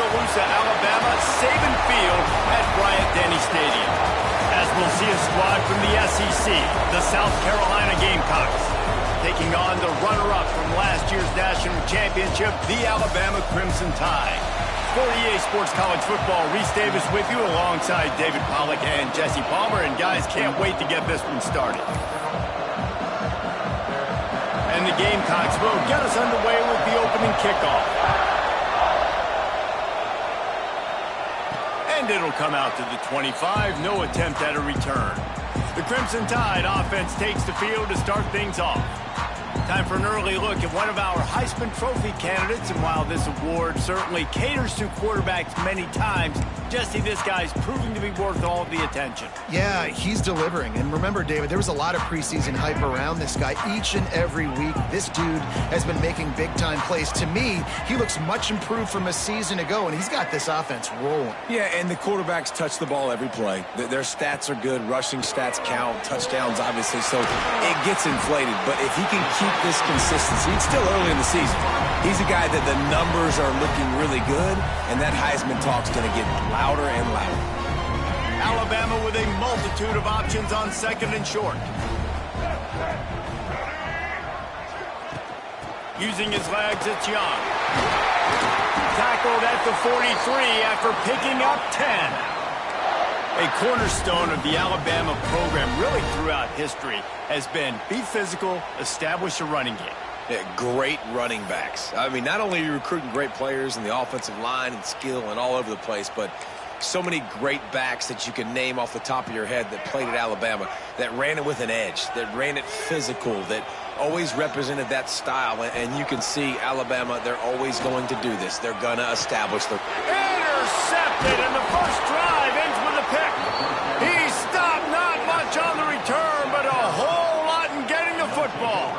Tuscaloosa, Alabama, Saban Field at Bryant-Denny Stadium. As we'll see a squad from the SEC, the South Carolina Gamecocks, taking on the runner-up from last year's national championship, the Alabama Crimson Tide. For EA Sports College Football, Reese Davis with you alongside David Pollack and Jesse Palmer. And guys, can't wait to get this one started. And the Gamecocks will get us underway with the opening kickoff. And it'll come out to the 25, no attempt at a return. The Crimson Tide offense takes the field to start things off. Time for an early look at one of our Heisman Trophy candidates, and while this award certainly caters to quarterbacks many times, Jesse, this guy's proving to be worth all of the attention. Yeah, he's delivering. And remember, David, there was a lot of preseason hype around this guy. Each and every week, this dude has been making big-time plays. To me, he looks much improved from a season ago, and he's got this offense rolling. Yeah, and the quarterbacks touch the ball every play. Their stats are good. Rushing stats count. Touchdowns, obviously. So it gets inflated. But if he can keep this consistency, it's still early in the season. He's a guy that the numbers are looking really good, and that Heisman talk's going to get louder and louder. Alabama with a multitude of options on second and short. Using his legs, it's Young. Tackled at the 43 after picking up 10. A cornerstone of the Alabama program really throughout history has been be physical, establish a running game. Yeah, great running backs. I mean, not only are you recruiting great players in the offensive line and skill and all over the place, but so many great backs that you can name off the top of your head that played at Alabama, that ran it with an edge, that ran it physical, that always represented that style. And you can see Alabama, they're always going to do this. They're going to establish the... Intercepted, and the first drive ends with a pick. He stopped not much on the return, but a whole lot in getting the football.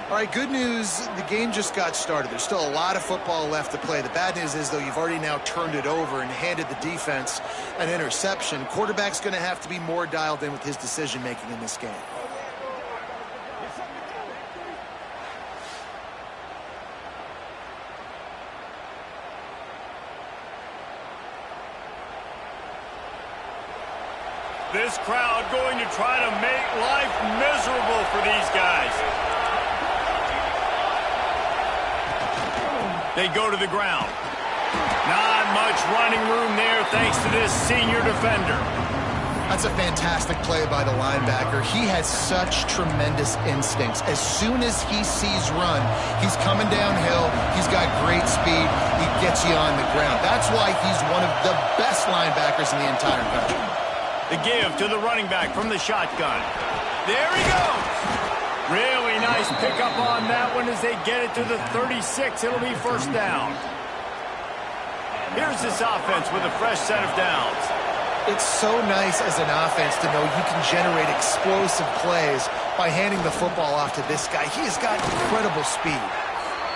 All right, good news, the game just got started. There's still a lot of football left to play. The bad news is, though, you've already now turned it over and handed the defense an interception. Quarterback's going to have to be more dialed in with his decision-making in this game. This crowd going to try to make life miserable for these guys. They go to the ground. Not much running room there thanks to this senior defender. That's a fantastic play by the linebacker. He has such tremendous instincts. As soon as he sees run, he's coming downhill. He's got great speed. He gets you on the ground. That's why he's one of the best linebackers in the entire country. The give to the running back from the shotgun. There he goes. Really nice pickup on that one as they get it to the 36. It'll be first down. Here's this offense with a fresh set of downs. It's so nice as an offense to know you can generate explosive plays by handing the football off to this guy. He has got incredible speed.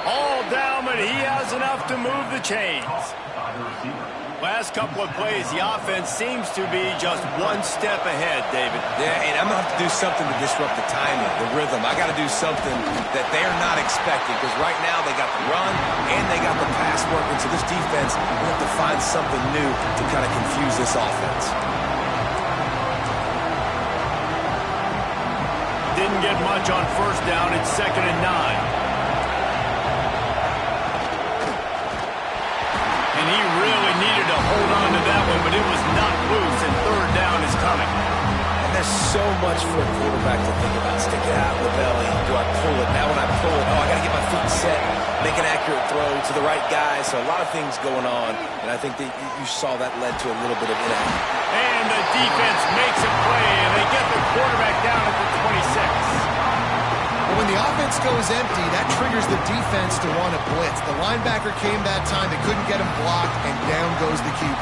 All down, but he has enough to move the chains. Last couple of plays, the offense seems to be just one step ahead, David. Yeah, and I'm going to have to do something to disrupt the timing, the rhythm. I got to do something that they're not expecting, because right now they got the run and they got the pass working. So this defense will have to find something new to kind of confuse this offense. Didn't get much on first down. It's 2nd and 9. And he really needed to hold on to that one, but it was not loose, and 3rd down is coming. And there's so much for a quarterback to think about. Stick it out in the belly. Do I pull it? Now when I pull it, I got to get my feet set, make an accurate throw to the right guy. So a lot of things going on, and I think that you saw that led to a little bit of inaction. And the defense makes a play, and they get the quarterback down at the 26. But when the offense goes empty, that triggers the defense to want to blitz. The linebacker came that time. They couldn't get him blocked, and down goes the QB.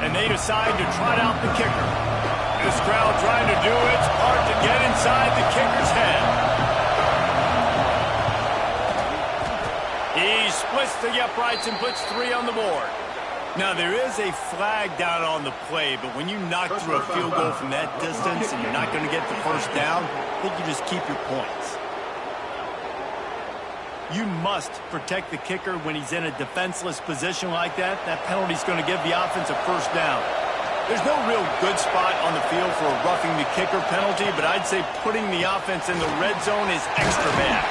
And they decide to trot out the kicker. This crowd trying to do its part to get inside the kicker's head. He splits the uprights and puts 3 on the board. Now, there is a flag down on the play, but when you knock through a field goal from that distance and you're not going to get the first down, I think you just keep your points. You must protect the kicker when he's in a defenseless position like that. That penalty's going to give the offense a first down. There's no real good spot on the field for a roughing the kicker penalty, but I'd say putting the offense in the red zone is extra bad.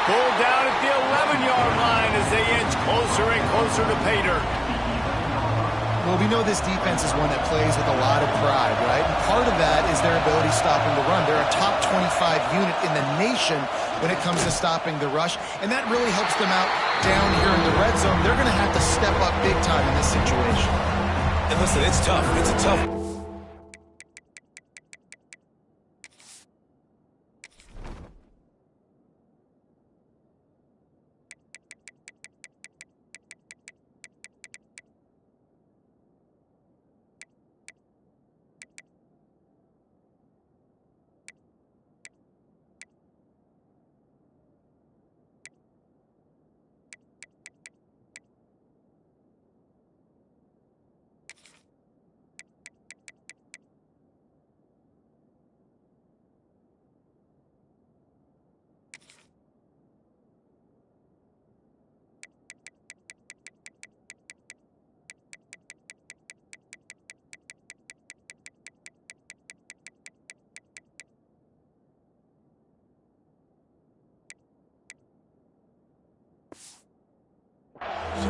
Pulled down at the 11-yard line as they inch closer and closer to pay dirt. Well, we know this defense is one that plays with a lot of pride, right? And part of that is their ability stopping the run. They're a top 25 unit in the nation when it comes to stopping the rush, and that really helps them out down here in the red zone. They're going to have to step up big time in this situation. And listen, it's tough. It's a tough.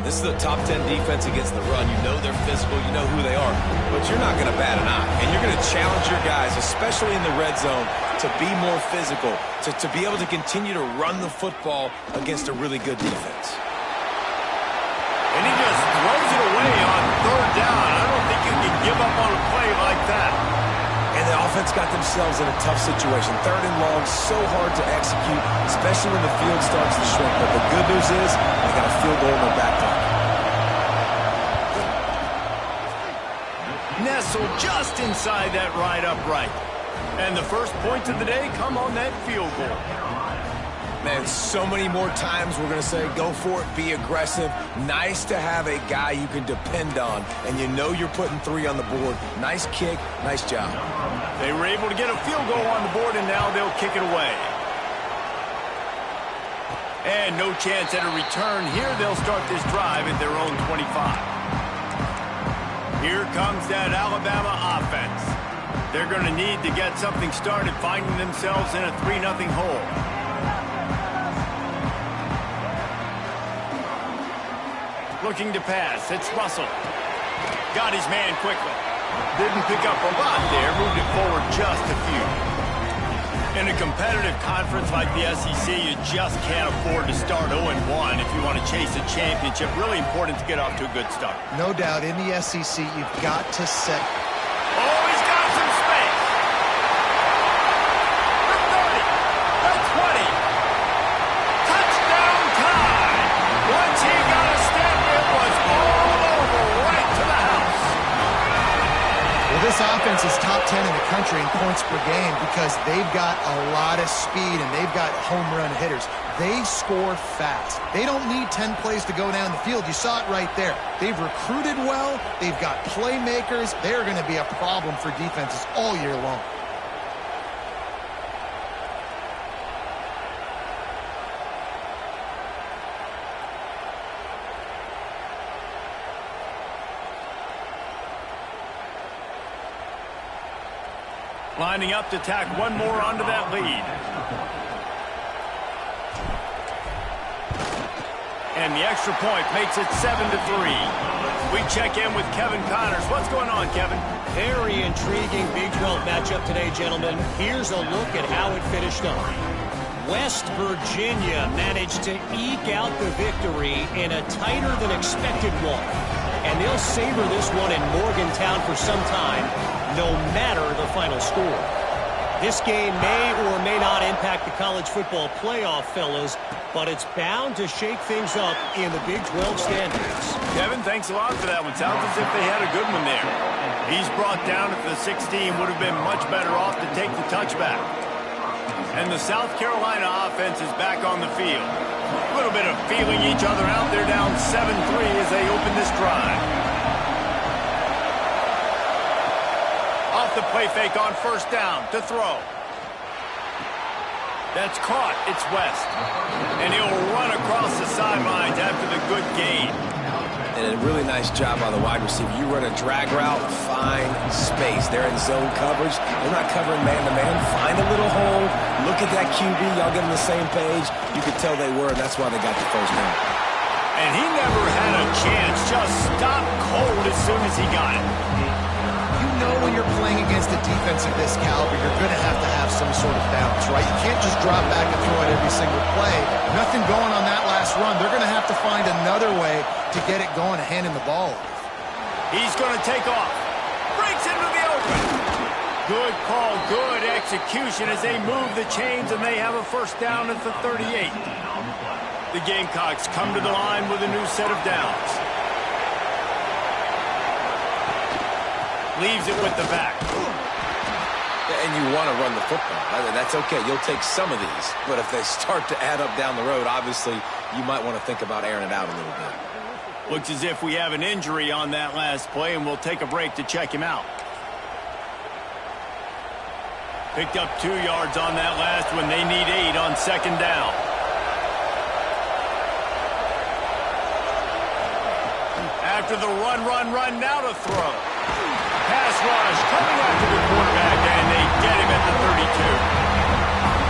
This is a top 10 defense against the run. You know they're physical. You know who they are. But you're not going to bat an eye. And you're going to challenge your guys, especially in the red zone, to be more physical, to be able to continue to run the football against a really good defense. And he just throws it away on third down. I don't think you can give up on a play like that. And the offense got themselves in a tough situation. Third and long, so hard to execute, especially when the field starts to shrink. But the good news is they got a field goal in their back pocket. Nestled just inside that right upright. And the first points of the day come on that field goal. Man, so many more times we're going to say, go for it, be aggressive. Nice to have a guy you can depend on, and you know you're putting 3 on the board. Nice kick, nice job. They were able to get a field goal on the board, and now they'll kick it away. And no chance at a return here. They'll start this drive at their own 25. Here comes that Alabama offense. They're going to need to get something started, finding themselves in a 3-0 hole. Looking to pass. It's Russell. Got his man quickly. Didn't pick up a lot there. Moved it forward just a few. In a competitive conference like the SEC, you just can't afford to start 0-1 if you want to chase a championship. Really important to get off to a good start. No doubt, in the SEC, you've got to set. Oh, he's got some space. The 30, the 20. Touchdown time. Once he got a step, it was all over, right to the house. Well, this offense is top 10 in the country in points per game because they've got a lot of speed and they've got home run hitters. They score fast. They don't need 10 plays to go down the field. You saw it right there. They've recruited well. They've got playmakers. They're going to be a problem for defenses all year long. Lining up to tack one more onto that lead. And the extra point makes it 7-3. We check in with Kevin Connors. What's going on, Kevin? Very intriguing Big 12 matchup today, gentlemen. Here's a look at how it finished up. West Virginia managed to eke out the victory in a tighter-than-expected one. And they'll savor this one in Morgantown for some time, no matter the final score. This game may or may not impact the college football playoff, fellas, but it's bound to shake things up in the Big 12 standings. Kevin, thanks a lot for that one. Sounds as if they had a good one there. He's brought down at the 16, would have been much better off to take the touchback. And the South Carolina offense is back on the field. A little bit of feeling each other out. They're down 7-3 as they open this drive. the play fake on first down to throw. That's caught. It's West. And he'll run across the sidelines after the good gain. And a really nice job by the wide receiver. You run a drag route, find space. They're in zone coverage. They're not covering man-to-man. Find a little hole. Look at that QB. Y'all get on the same page. You could tell they were, and that's why they got the first down. And he never had a chance. Just stopped cold as soon as he got it. You know when you're playing against a defense of this caliber, you're going to have some sort of balance, right? You can't just drop back and throw it every single play. Nothing going on that last run. They're going to have to find another way to get it going and hand him the ball. He's going to take off. Breaks into the open. Good call, good execution as they move the chains, and they have a first down at the 38. The Gamecocks come to the line with a new set of downs. Leaves it with the back. And you want to run the football. That's okay. You'll take some of these. But if they start to add up down the road, obviously, you might want to think about airing it out a little bit. Looks as if we have an injury on that last play, and we'll take a break to check him out. Picked up 2 yards on that last when they need 8 on second down. After the run, now to throw. Pass rush coming after the quarterback, and they get him at the 32.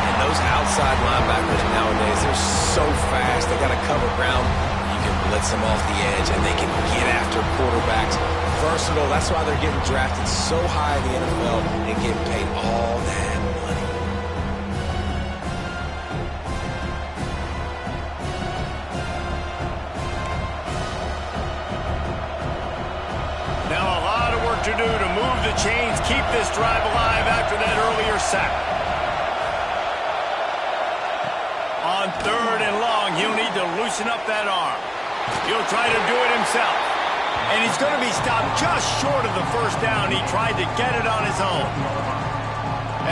And those outside linebackers nowadays, they're so fast. They got to cover ground. You can blitz them off the edge, and they can get after quarterbacks. Versatile. That's why they're getting drafted so high in the NFL and getting paid all that money. To do to move the chains, keep this drive alive after that earlier sack. On third and long, he'll need to loosen up that arm. He'll try to do it himself. And he's going to be stopped just short of the first down. He tried to get it on his own.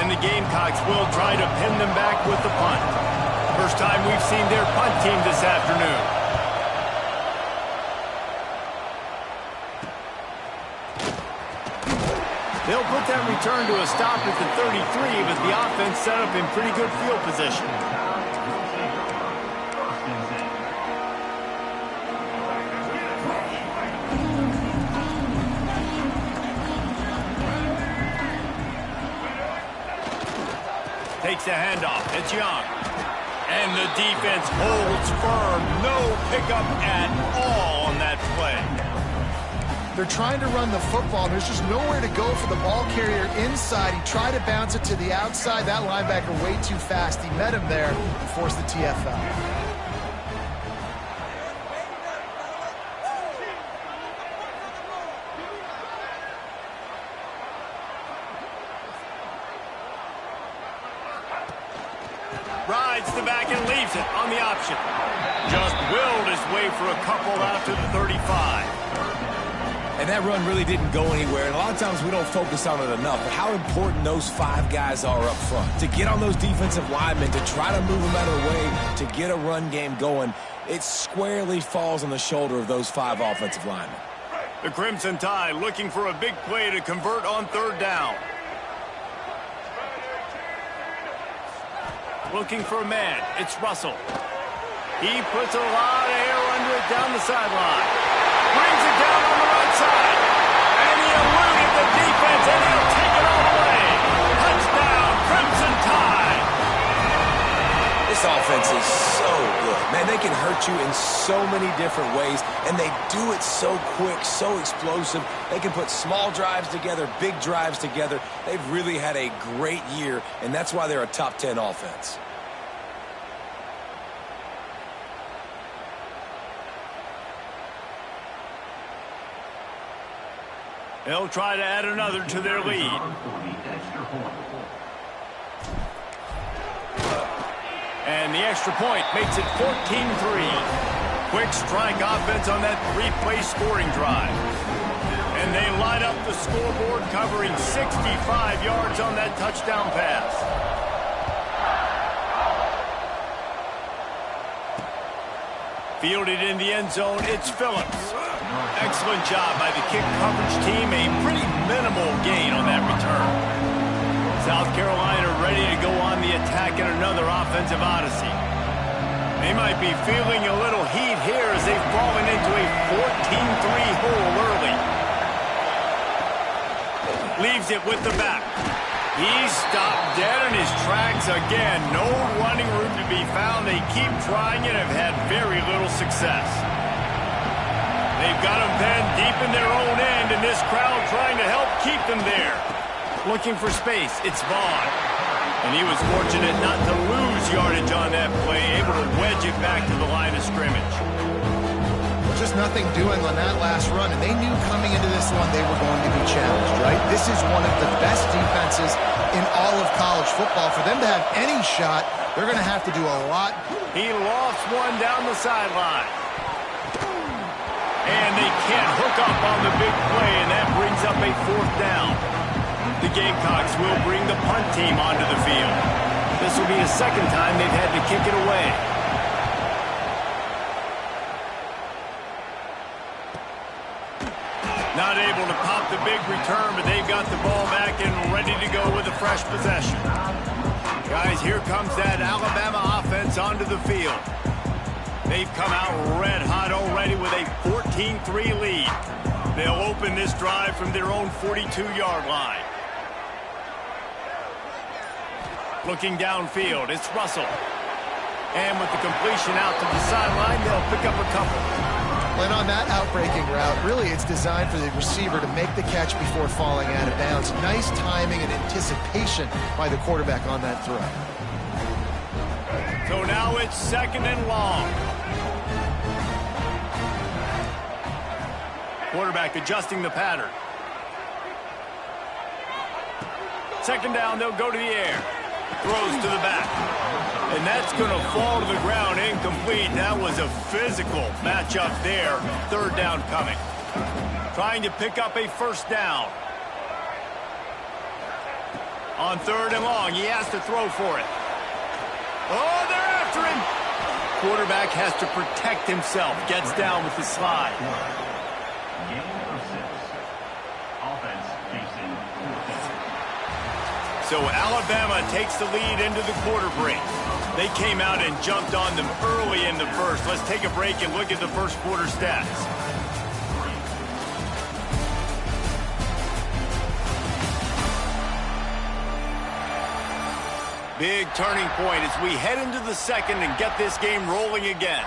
And the Gamecocks will try to pin them back with the punt. First time we've seen their punt team this afternoon. They'll put that return to a stop at the 33, but the offense set up in pretty good field position. Takes the handoff. It's Young. And the defense holds firm. No pickup at all on that play. They're trying to run the football. There's just nowhere to go for the ball carrier inside. He tried to bounce it to the outside. That linebacker way too fast. He met him there and forced the TFL. Rides the back and leaves it on the option. Just willed his way for a couple out to the 35. And that run really didn't go anywhere. And a lot of times we don't focus on it enough. But how important those 5 guys are up front. To get on those defensive linemen, to try to move them out of the way, to get a run game going, it squarely falls on the shoulder of those 5 offensive linemen. The Crimson Tide looking for a big play to convert on third down. Looking for a man. It's Russell. He puts a lot of air under it down the sideline. Brings it down on the right side. And he eluded the defense, and he'll take it all the way. Touchdown, Crimson Tide. This offense is so good. Man, they can hurt you in so many different ways, and they do it so quick, so explosive. They can put small drives together, big drives together. They've really had a great year, and that's why they're a top 10 offense. They'll try to add another to their lead. And the extra point makes it 14-3. Quick strike offense on that 3-play scoring drive. And they line up the scoreboard, covering 65 yards on that touchdown pass. Fielded in the end zone, it's Phillips. Excellent job by the kick coverage team. A pretty minimal gain on that return. South Carolina ready to go on the attack in another offensive odyssey. They might be feeling a little heat here as they've fallen into a 14-3 hole early. Leaves it with the back. He's stopped dead in his tracks again. No running room to be found. They keep trying and have had very little success. They've got him pinned deep in their own end, and this crowd trying to help keep them there. Looking for space. It's Vaughn. And he was fortunate not to lose yardage on that play, able to wedge it back to the line of scrimmage. Just nothing doing on that last run, and they knew coming into this one they were going to be challenged, right? This is one of the best defenses in all of college football. For them to have any shot, they're going to have to do a lot. He lost one down the sideline. And they can't hook up on the big play, and that brings up a 4th down. The Gamecocks will bring the punt team onto the field. This will be the second time they've had to kick it away. Not able to pop the big return, but they've got the ball back and ready to go with a fresh possession. Guys, here comes that Alabama offense onto the field. They've come out red hot already with a 14-3 lead. They'll open this drive from their own 42-yard line. Looking downfield, it's Russell. And with the completion out to the sideline, they'll pick up a couple. And on that outbreaking route, really it's designed for the receiver to make the catch before falling out of bounds. Nice timing and anticipation by the quarterback on that throw. So now it's 2nd and long. Quarterback adjusting the pattern. 2nd down, they'll go to the air. Throws to the back. And that's going to fall to the ground incomplete. That was a physical matchup there. 3rd down coming. Trying to pick up a 1st down. On 3rd and long, he has to throw for it. Oh, they're after him. Quarterback has to protect himself. Gets down with the slide. So Alabama takes the lead into the quarter break. They came out and jumped on them early in the first. Let's take a break and look at the first quarter stats. Big turning point as we head into the second and get this game rolling again.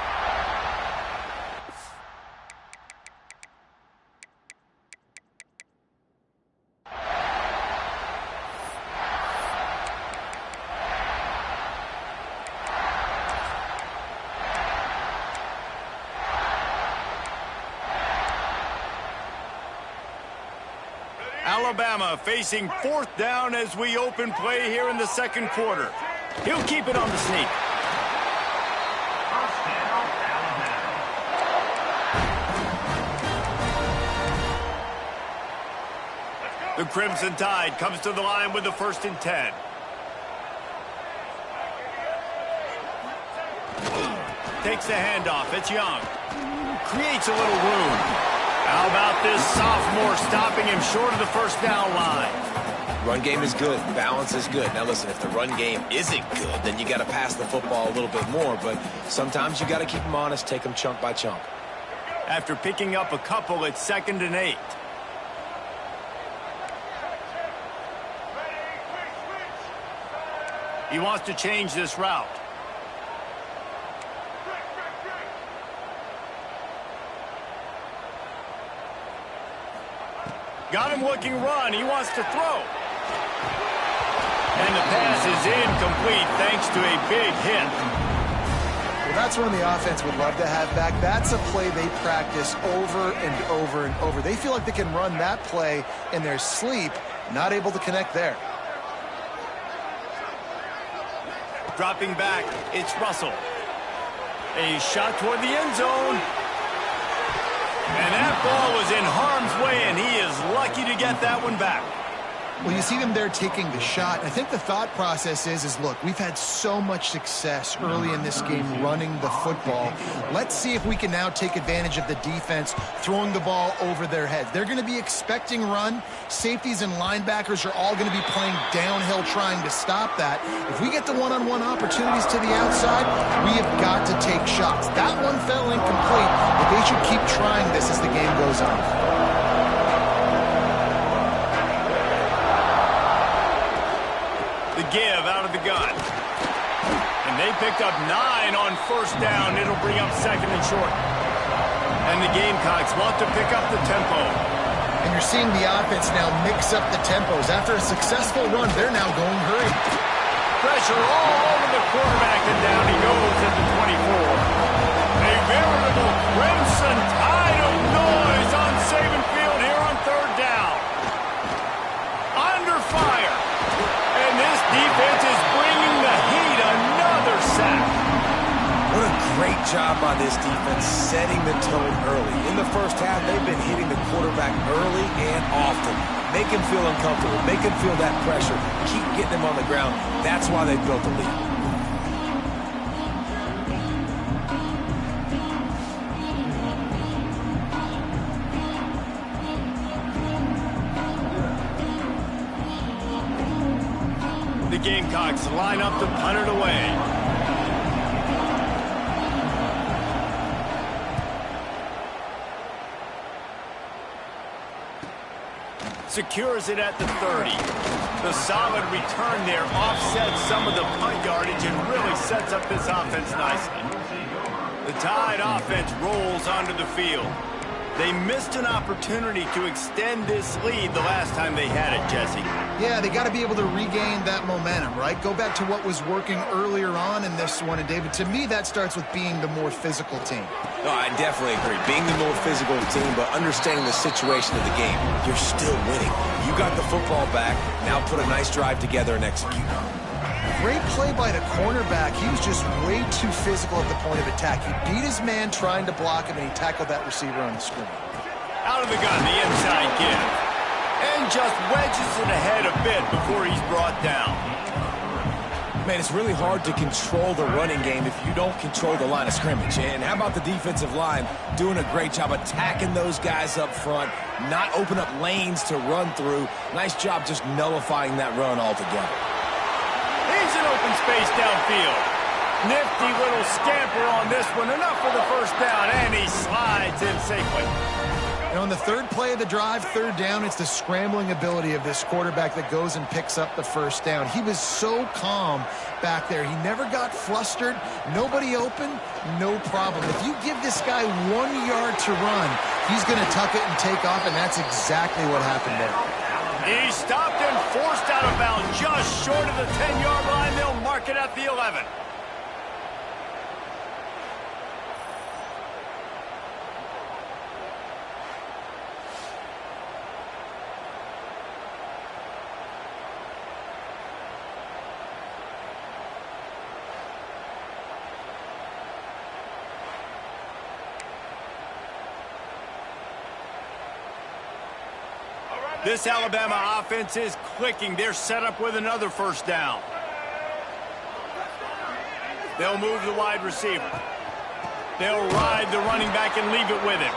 Alabama facing 4th down as we open play here in the second quarter. He'll keep it on the sneak. The Crimson Tide comes to the line with the 1st and 10. Takes the handoff. It's Young. Creates a little room. How about this sophomore stopping him short of the 1st down line? Run game is good. Balance is good. Now, listen, if the run game isn't good, then you got to pass the football a little bit more. But sometimes you got to keep them honest, take them chunk by chunk. After picking up a couple, it's 2nd and 8. He wants to change this route. Got him looking run. He wants to throw. And the pass is incomplete thanks to a big hit. Well, that's one the offense would love to have back. That's a play they practice over and over and over. They feel like they can run that play in their sleep, not able to connect there. Dropping back, it's Russell. A shot toward the end zone. And that ball was in harm's way, and he is lucky to get that one back. Well, you see them there taking the shot. I think the thought process is look, we've had so much success early in this game running the football. Let's see if we can now take advantage of the defense throwing the ball over their heads. They're going to be expecting run. Safeties and linebackers are all going to be playing downhill trying to stop that. If we get the one-on-one opportunities to the outside, we have got to take shots. That one fell incomplete, but they should keep trying this as the game goes on. The give out of the gun. And they picked up 9 on first down. It'll bring up second and short. And the Gamecocks want to pick up the tempo. And you're seeing the offense now mix up the tempos. After a successful run, they're now going hurry. Pressure all over the quarterback, and down he goes at the 24. A veritable crimson tide of noise on Saban Field here on third down. Under fire. And this defense is bringing the heat. Another sack. What a great job by this defense setting the tone early. In the first half, they've been hitting the quarterback early and often. Make him feel uncomfortable. Make him feel that pressure. Keep getting him on the ground. That's why they built the lead. The Gamecocks line up to punt it away. Secures it at the 30. The solid return there offsets some of the punt yardage and really sets up this offense nicely. The Tide offense rolls onto the field. They missed an opportunity to extend this lead the last time they had it, Jesse. Yeah, they got to be able to regain that momentum, right? Go back to what was working earlier on in this one. And, David, to me, that starts with being the more physical team. No, I definitely agree. Being the more physical team, but understanding the situation of the game. You're still winning. You got the football back. Now put a nice drive together and execute. Great play by the cornerback. He was just way too physical at the point of attack. He beat his man trying to block him, and he tackled that receiver on the screen. Out of the gun, the inside give. And just wedges it ahead a bit before he's brought down. Man, it's really hard to control the running game if you don't control the line of scrimmage. And how about the defensive line doing a great job attacking those guys up front, not open up lanes to run through. Nice job just nullifying that run altogether. He's in open space downfield. Nifty little scamper on this one. Enough for the first down, and he slides in safely. And on the third play of the drive, third down, it's the scrambling ability of this quarterback that goes and picks up the first down. He was so calm back there. He never got flustered. Nobody open, no problem. If you give this guy 1 yard to run, he's going to tuck it and take off, and that's exactly what happened there. He stopped and forced out of bounds just short of the 10-yard line. They'll mark it at the 11. This Alabama offense is clicking. They're set up with another first down. They'll move the wide receiver. They'll ride the running back and leave it with him.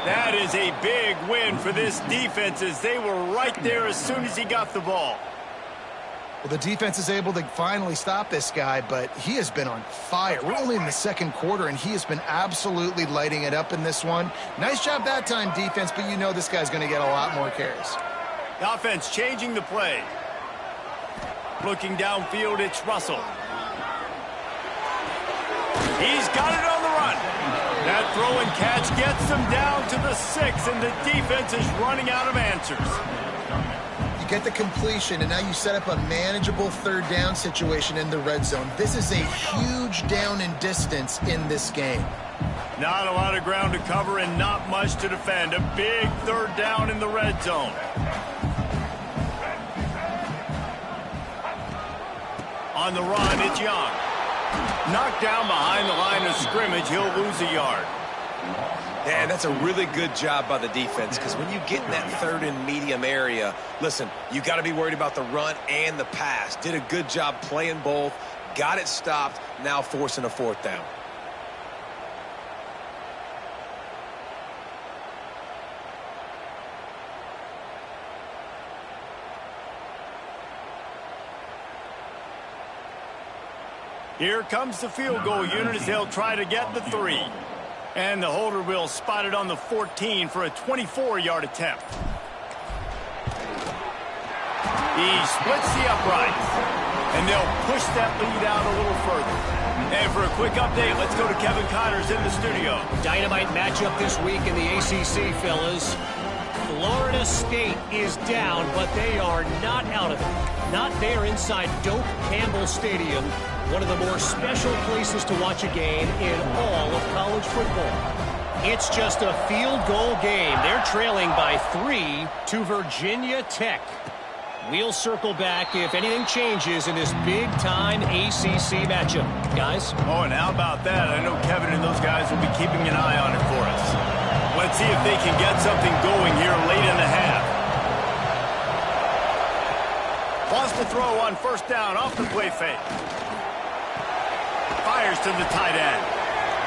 That is a big win for this defense as they were right there as soon as he got the ball. Well, the defense is able to finally stop this guy, but he has been on fire. We're only in the second quarter, and he has been absolutely lighting it up in this one. Nice job that time, defense, but you know this guy's going to get a lot more carries. The offense changing the play. Looking downfield, it's Russell. He's got it on the run. That throw and catch gets them down to the 6, and the defense is running out of answers. Get the completion, and now you set up a manageable third down situation in the red zone. This is a huge down in distance in this game. Not a lot of ground to cover and not much to defend. A big third down in the red zone. On the run, it's Young. Knocked down behind the line of scrimmage, he'll lose a yard. And that's a really good job by the defense, because when you get in that third and medium area, listen, you got to be worried about the run and the pass. Did a good job playing both, got it stopped, now forcing a fourth down. Here comes the field goal unit as they'll try to get the 3. And the holder will spot it on the 14 for a 24-yard attempt. He splits the uprights. And they'll push that lead out a little further. And for a quick update, let's go to Kevin Connors in the studio. Dynamite matchup this week in the ACC, fellas. Florida State is down, but they are not out of it. Not there inside Doak Campbell Stadium, one of the more special places to watch a game in all of college football. It's just a field goal game. They're trailing by 3 to Virginia Tech. We'll circle back if anything changes in this big-time ACC matchup. Guys? Oh, and how about that? I know Kevin and those guys will be keeping an eye on it for us. Let's see if they can get something going here late in the half. Wants to throw on first down off the play fake. Fires to the tight end.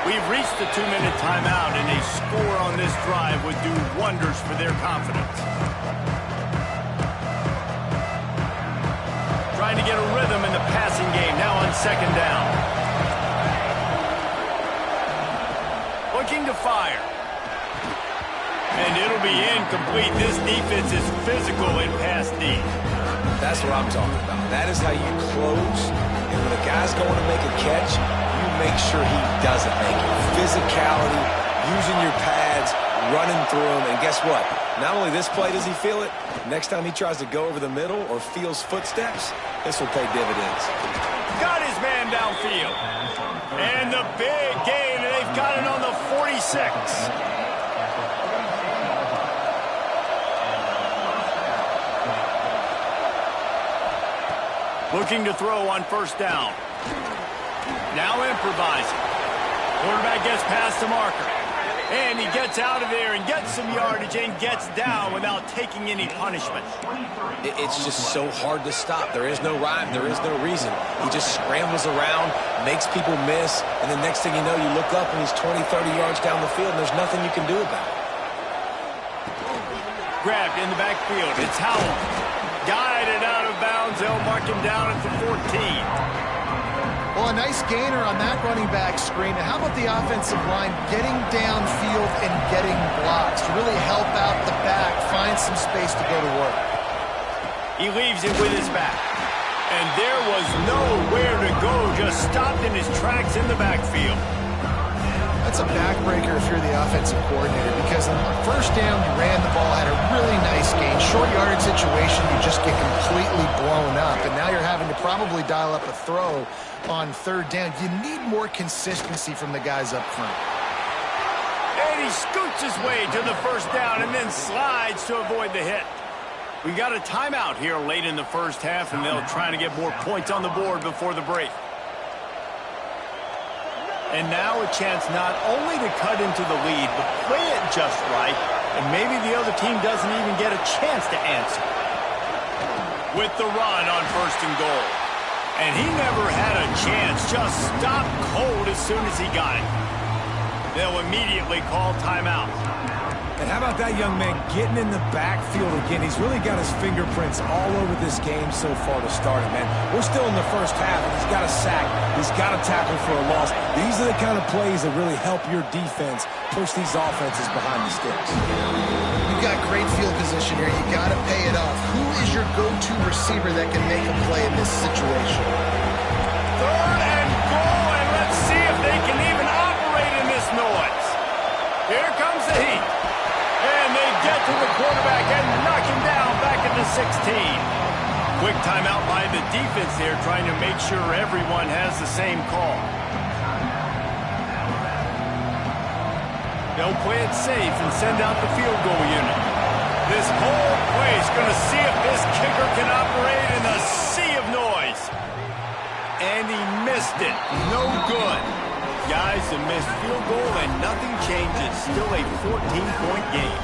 We've reached the 2-minute timeout, and a score on this drive would do wonders for their confidence. Trying to get a rhythm in the passing game now on second down. Looking to fire. And it'll be incomplete. This defense is physical in pass deep. That's what I'm talking about. That is how you close. And when a guy's going to make a catch, you make sure he doesn't make it. Physicality, using your pads, running through them. And guess what? Not only this play does he feel it, next time he tries to go over the middle or feels footsteps, this will pay dividends. Got his man downfield. And the big gain, and they've got it on the 46. Looking to throw on first down. Now improvising. Quarterback gets past the marker. And he gets out of there and gets some yardage and gets down without taking any punishment. It's just so hard to stop. There is no rhyme. There is no reason. He just scrambles around, makes people miss, and the next thing you know, you look up and he's 20, 30 yards down the field, and there's nothing you can do about it. Grabbed in the backfield. It's Howell. Guided out of bounds. They'll mark him down at the 14. Well, a nice gainer on that running back screen. Now, how about the offensive line getting downfield and getting blocks to really help out the back, find some space to go to work? He leaves it with his back. And there was nowhere to go, just stopped in his tracks in the backfield. That's a backbreaker if you're the offensive coordinator, because on first down, you ran the ball, had a really nice gain. Short yardage situation, you just get completely blown up, and now you're having to probably dial up a throw on third down. You need more consistency from the guys up front. And he scoots his way to the first down and then slides to avoid the hit. We got a timeout here late in the first half, and they'll try to get more points on the board before the break. And now a chance not only to cut into the lead, but play it just right, and maybe the other team doesn't even get a chance to answer. With the run on first and goal. And he never had a chance, just stopped cold as soon as he got it. They'll immediately call timeout. And how about that young man getting in the backfield again? He's really got his fingerprints all over this game so far to start it, man. We're still in the first half, and he's got a sack. He's got a tackle for a loss. These are the kind of plays that really help your defense push these offenses behind the sticks. You've got great field position here. You got to pay it off. Who is your go-to receiver that can make a play in this situation? Third and goal, and let's see if they can even operate in this noise. Here comes the heat. And they get to the quarterback and knock him down back at the 16. Quick timeout by the defense there, trying to make sure everyone has the same call. They'll play it safe and send out the field goal unit. This whole place going to see if this kicker can operate in a sea of noise. And he missed it. No good. guys. A missed field goal and nothing changes. Still a 14-point game.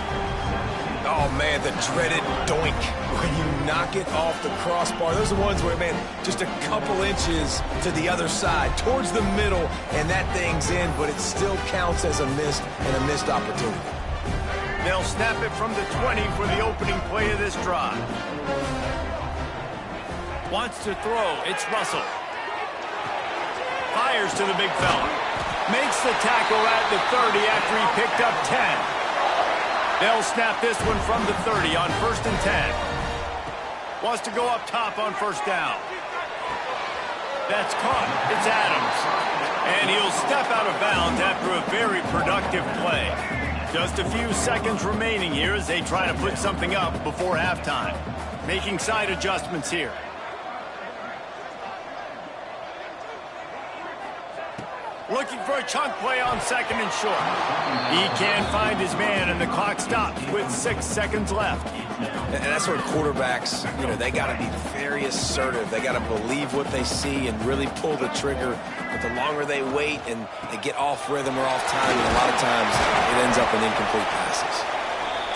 Oh, man, the dreaded doink when you knock it off the crossbar. Those are the ones where, man, just a couple inches to the other side, towards the middle, and that thing's in, but it still counts as a miss and a missed opportunity. They'll snap it from the 20 for the opening play of this drive. Wants to throw. It's Russell. Fires to the big fella. Makes the tackle at the 30 after he picked up 10. They'll snap this one from the 30 on 1st and 10. Wants to go up top on 1st down. That's caught. It's Adams. And he'll step out of bounds after a very productive play. Just a few seconds remaining here as they try to put something up before halftime. Making side adjustments here. Looking for a chunk play on 2nd and short. He can't find his man, and the clock stops with 6 seconds left. And that's where quarterbacks, they got to be very assertive. They got to believe what they see and really pull the trigger. But the longer they wait and they get off rhythm or off timing, a lot of times it ends up in incomplete passes.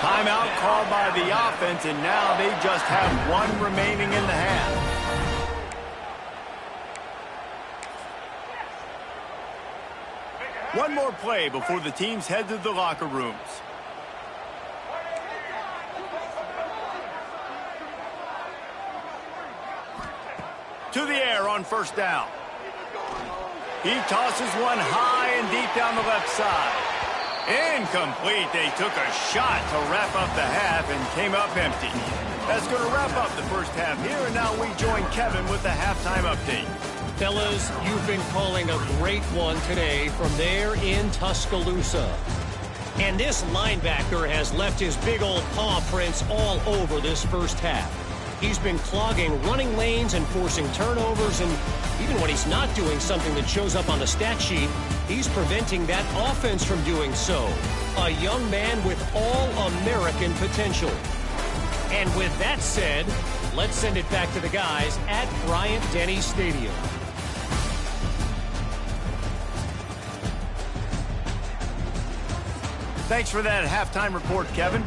Timeout called by the offense, and now they just have one remaining in the half. One more play before the teams head to the locker rooms. To the air on 1st down. He tosses one high and deep down the left side. Incomplete. They took a shot to wrap up the half and came up empty. That's going to wrap up the first half here, and now we join Kevin with the halftime update. Fellas, you've been calling a great one today from there in Tuscaloosa. And this linebacker has left his big old paw prints all over this first half. He's been clogging running lanes and forcing turnovers, and even when he's not doing something that shows up on the stat sheet, he's preventing that offense from doing so. A young man with all-American potential. And with that said, let's send it back to the guys at Bryant-Denny Stadium. Thanks for that halftime report, Kevin.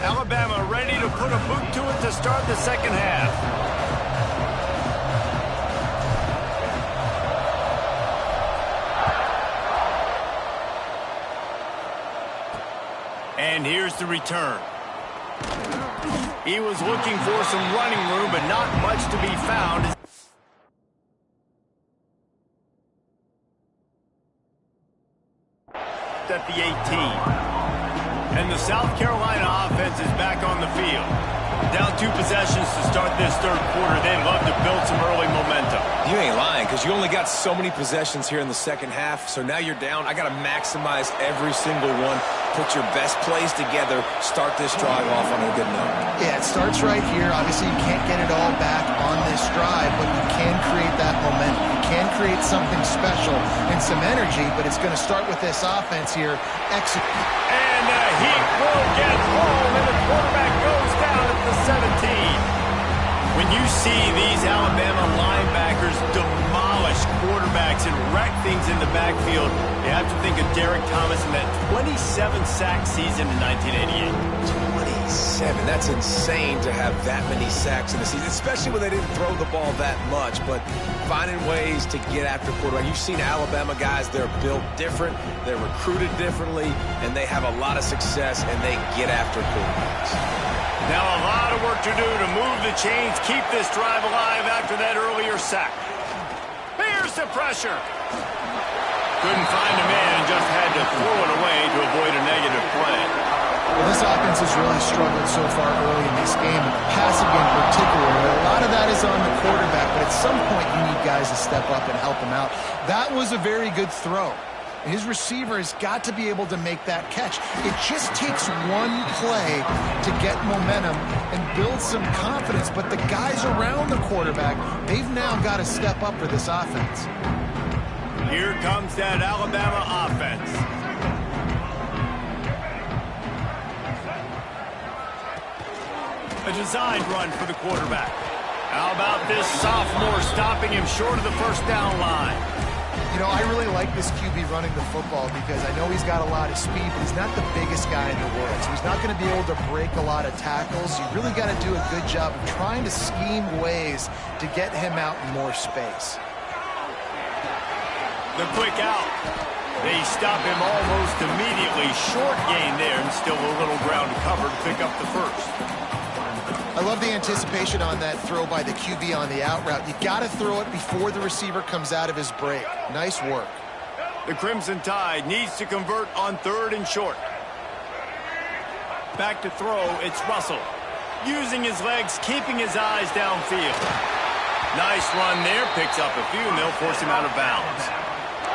Alabama ready to put a boot to it to start the second half. And here's the return. He was looking for some running room, but not much to be found. At the 18. And the South Carolina offense is back on the field. Down 2 possessions to start this third quarter. They'd love to build some early momentum. You ain't lying, because you only got so many possessions here in the second half. So now you're down. I got to maximize every single one. Put your best plays together. Start this drive off on a good note. Yeah, it starts right here. Obviously, you can't get it all back on this drive, but you can create that momentum. You can create something special and some energy, but it's going to start with this offense here. And the Heat will get home, and the quarterback goes down at the 17. When you see these Alabama linebackers demolish quarterbacks and wreck things in the backfield, you have to think of Derek Thomas in that 27-sack season in 1988. 27. That's insane to have that many sacks in the season, especially when they didn't throw the ball that much. But finding ways to get after quarterback. You've seen Alabama guys, they're built different, they're recruited differently, and they have a lot of success, and they get after quarterbacks. Now a lot of work to do to move the chains, keep this drive alive after that earlier sack. Here's the pressure. Couldn't find a man and just had to throw it away to avoid a negative play. Well, this offense has really struggled so far early in this game, passing in particular. A lot of that is on the quarterback, but at some point you need guys to step up and help him out. That was a very good throw. And his receiver has got to be able to make that catch. It just takes one play to get momentum and build some confidence. But the guys around the quarterback, they've now got to step up for this offense. Here comes that Alabama offense. A designed run for the quarterback. How about this sophomore stopping him short of the first down line? You know, I really like this QB running the football because I know he's got a lot of speed, but he's not the biggest guy in the world. So he's not going to be able to break a lot of tackles. You really got to do a good job of trying to scheme ways to get him out in more space. The quick out. They stop him almost immediately. Short gain there and still a little ground to cover to pick up the first. I love the anticipation on that throw by the QB on the out route. You got to throw it before the receiver comes out of his break. Nice work. The Crimson Tide needs to convert on 3rd and short. Back to throw, it's Russell. Using his legs, keeping his eyes downfield. Nice run there, picks up a few, and they'll force him out of bounds.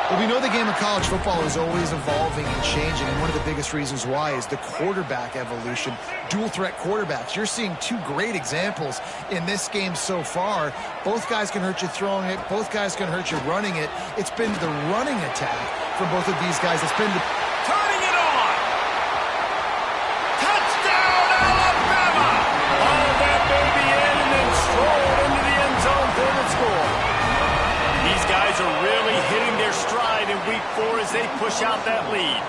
Well, we know the game of college football is always evolving and changing, and one of the biggest reasons why is the quarterback evolution. Dual threat quarterbacks. You're seeing two great examples in this game so far. Both guys can hurt you throwing it. Both guys can hurt you running it. It's been the running attack for both of these guys. It's been the... Turning it on! Touchdown, Alabama! All that baby in and then strolled into the end zone for the score. These guys are really hitting their stride in week 4 as they push out that lead.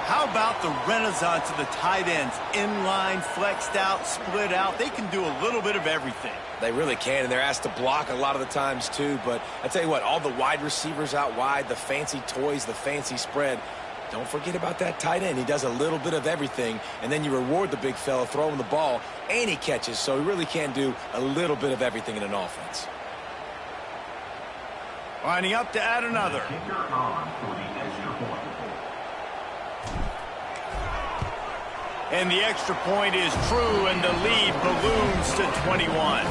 How about the renaissance of the tight ends? Inline, flexed out, split out. They can do a little bit of everything. They really can, and they're asked to block a lot of the times too. But I tell you what, all the wide receivers out wide, the fancy toys, the fancy spread, don't forget about that tight end. He does a little bit of everything, and then you reward the big fella throwing the ball, and he catches. So he really can do a little bit of everything in an offense. Lining up to add another. And the extra point is true, and the lead balloons to 21.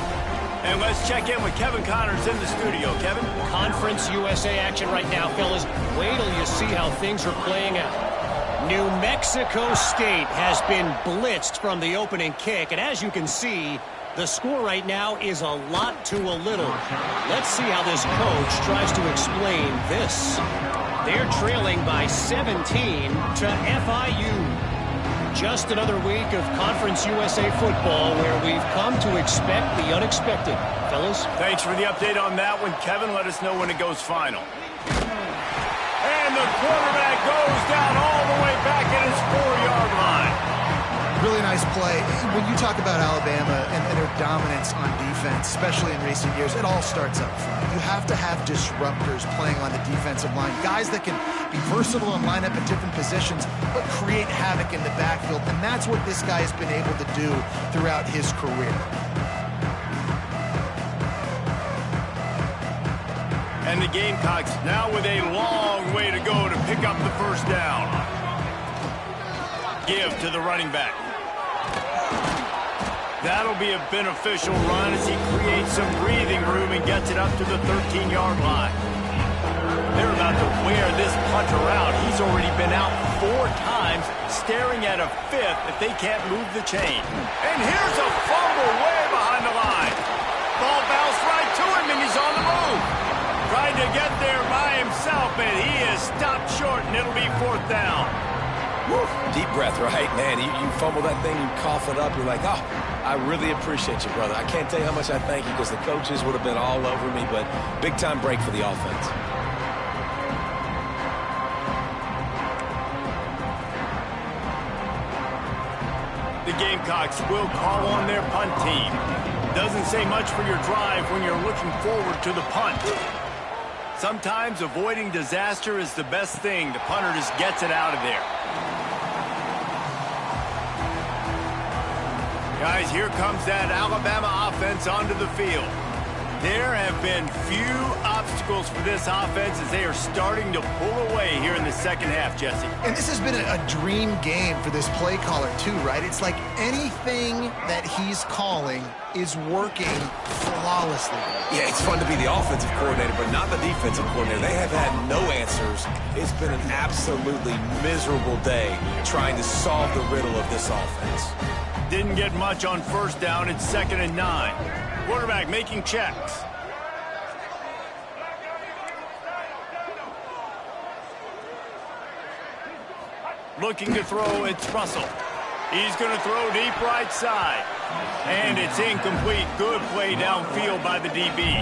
And let's check in with Kevin Connors in the studio. Kevin? Conference USA action right now, fellas. Wait till you see how things are playing out. New Mexico State has been blitzed from the opening kick, and as you can see, the score right now is a lot to a little. Let's see how this coach tries to explain this. They're trailing by 17 to FIU. Just another week of Conference USA football where we've come to expect the unexpected. Fellas? Thanks for the update on that one, Kevin. Let us know when it goes final. And the quarterback goes down all the way back at his 4-yard line. Really nice play. When you talk about Alabama and their dominance on defense, especially in recent years, it all starts up front. You have to have disruptors playing on the defensive line, guys that can be versatile and line up at different positions, but create havoc in the backfield, and that's what this guy has been able to do throughout his career. And the Gamecocks now with a long way to go to pick up the first down. Give to the running back. That'll be a beneficial run as he creates some breathing room and gets it up to the 13-yard line. They're about to wear this punter out. He's already been out 4 times, staring at a 5th if they can't move the chain. And here's a fumble way behind the line. Ball bounced right to him, and he's on the move. Trying to get there by himself, and he is stopped short, and it'll be 4th down. Woo. Deep breath, right? Man, you fumble that thing, you cough it up, you're like, oh, I really appreciate you, brother. I can't tell you how much I thank you because the coaches would have been all over me, but big-time break for the offense. The Gamecocks will call on their punt team. Doesn't say much for your drive when you're looking forward to the punt. Sometimes avoiding disaster is the best thing. The punter just gets it out of there. Guys, here comes that Alabama offense onto the field. There have been few obstacles for this offense as they are starting to pull away here in the second half, Jesse. And this has been a dream game for this play caller too, right? It's like anything that he's calling is working flawlessly. Yeah, it's fun to be the offensive coordinator, but not the defensive coordinator. They have had no answers. It's been an absolutely miserable day trying to solve the riddle of this offense. Didn't get much on first down. It's 2nd and 9. Quarterback making checks. Looking to throw, it's Russell. He's going to throw deep right side. And it's incomplete. Good play downfield by the DB.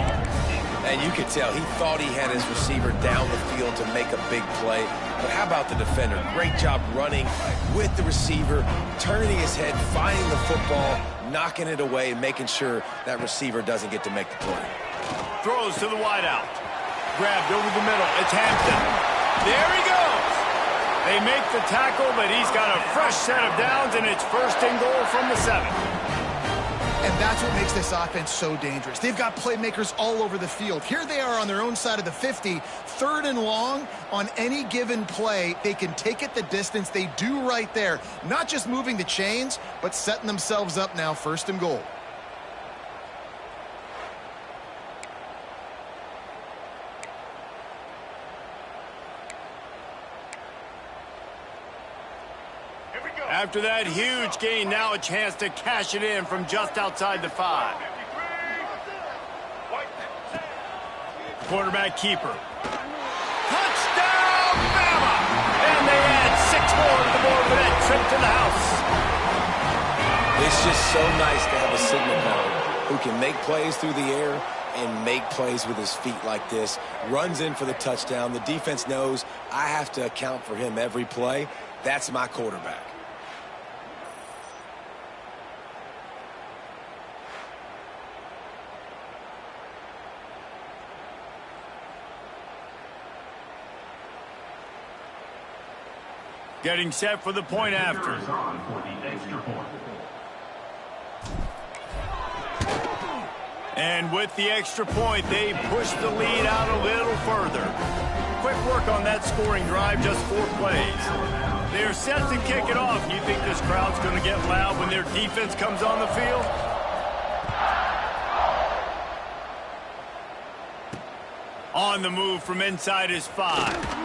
And you could tell he thought he had his receiver down the field to make a big play. But how about the defender? Great job running with the receiver, turning his head, finding the football, knocking it away, and making sure that receiver doesn't get to make the play. Throws to the wideout. Grabbed over the middle. It's Hampton. There he goes. They make the tackle, but he's got a fresh set of downs, and it's 1st and goal from the 7. And that's what makes this offense so dangerous. They've got playmakers all over the field. Here they are on their own side of the 50, 3rd and long. On any given play, they can take it the distance. They do right there. Not just moving the chains, but setting themselves up now 1st and goal. After that huge gain, now a chance to cash it in from just outside the 5. Quarterback keeper. Touchdown, Bama! And they add 6 more to the board for that trip to the house. It's just so nice to have a signal guard who can make plays through the air and make plays with his feet like this. Runs in for the touchdown. The defense knows I have to account for him every play. That's my quarterback. Getting set for the point after. And with the extra point, they push the lead out a little further. Quick work on that scoring drive, just 4 plays. They're set to kick it off. You think this crowd's going to get loud when their defense comes on the field? On the move from inside his 5.